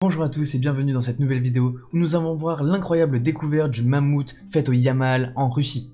Bonjour à tous et bienvenue dans cette nouvelle vidéo où nous allons voir l'incroyable découverte du mammouth faite au Yamal en Russie.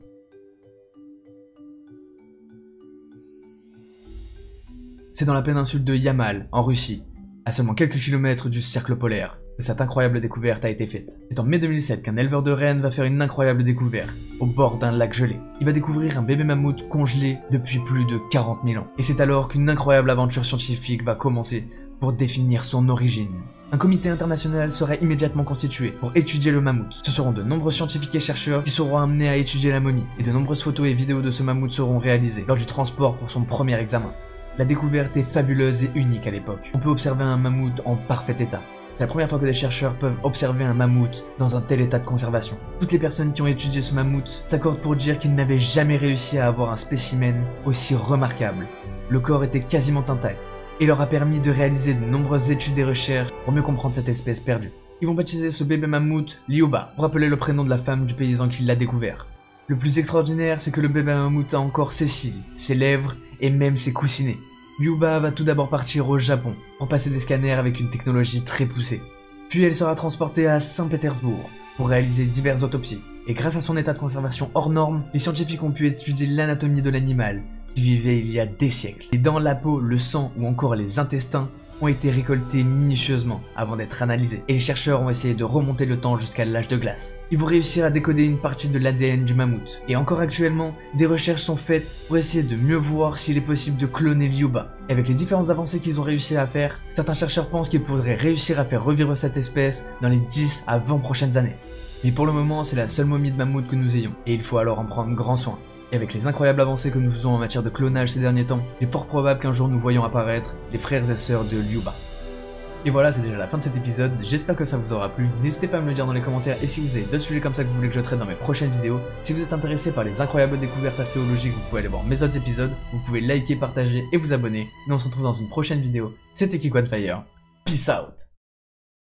C'est dans la péninsule de Yamal en Russie, à seulement quelques kilomètres du cercle polaire, que cette incroyable découverte a été faite. C'est en mai 2007 qu'un éleveur de rennes va faire une incroyable découverte au bord d'un lac gelé. Il va découvrir un bébé mammouth congelé depuis plus de 40 000 ans. Et c'est alors qu'une incroyable aventure scientifique va commencer pour définir son origine. Un comité international sera immédiatement constitué pour étudier le mammouth. Ce seront de nombreux scientifiques et chercheurs qui seront amenés à étudier la momie, et de nombreuses photos et vidéos de ce mammouth seront réalisées lors du transport pour son premier examen. La découverte est fabuleuse et unique à l'époque. On peut observer un mammouth en parfait état. C'est la première fois que des chercheurs peuvent observer un mammouth dans un tel état de conservation. Toutes les personnes qui ont étudié ce mammouth s'accordent pour dire qu'ils n'avaient jamais réussi à avoir un spécimen aussi remarquable. Le corps était quasiment intact, et leur a permis de réaliser de nombreuses études et recherches pour mieux comprendre cette espèce perdue. Ils vont baptiser ce bébé mammouth Lyuba, pour rappeler le prénom de la femme du paysan qui l'a découvert. Le plus extraordinaire, c'est que le bébé mammouth a encore ses cils, ses lèvres et même ses coussinets. Lyuba va tout d'abord partir au Japon pour passer des scanners avec une technologie très poussée. Puis elle sera transportée à Saint-Pétersbourg pour réaliser diverses autopsies. Et grâce à son état de conservation hors norme, les scientifiques ont pu étudier l'anatomie de l'animal qui vivait il y a des siècles. Les dents, la peau, le sang ou encore les intestins ont été récoltés minutieusement avant d'être analysés. Et les chercheurs ont essayé de remonter le temps jusqu'à l'âge de glace. Ils vont réussir à décoder une partie de l'ADN du mammouth. Et encore actuellement, des recherches sont faites pour essayer de mieux voir s'il est possible de cloner Lyuba. Et avec les différentes avancées qu'ils ont réussi à faire, certains chercheurs pensent qu'ils pourraient réussir à faire revivre cette espèce dans les 10 à 20 prochaines années. Mais pour le moment, c'est la seule momie de mammouth que nous ayons. Et il faut alors en prendre grand soin. Et avec les incroyables avancées que nous faisons en matière de clonage ces derniers temps, il est fort probable qu'un jour nous voyons apparaître les frères et sœurs de Lyuba. Et voilà, c'est déjà la fin de cet épisode, j'espère que ça vous aura plu, n'hésitez pas à me le dire dans les commentaires et si vous avez d'autres sujets comme ça que vous voulez que je traite dans mes prochaines vidéos. Si vous êtes intéressé par les incroyables découvertes archéologiques, vous pouvez aller voir mes autres épisodes, vous pouvez liker, partager et vous abonner. Nous on se retrouve dans une prochaine vidéo, c'était Kiko on Fire, peace out.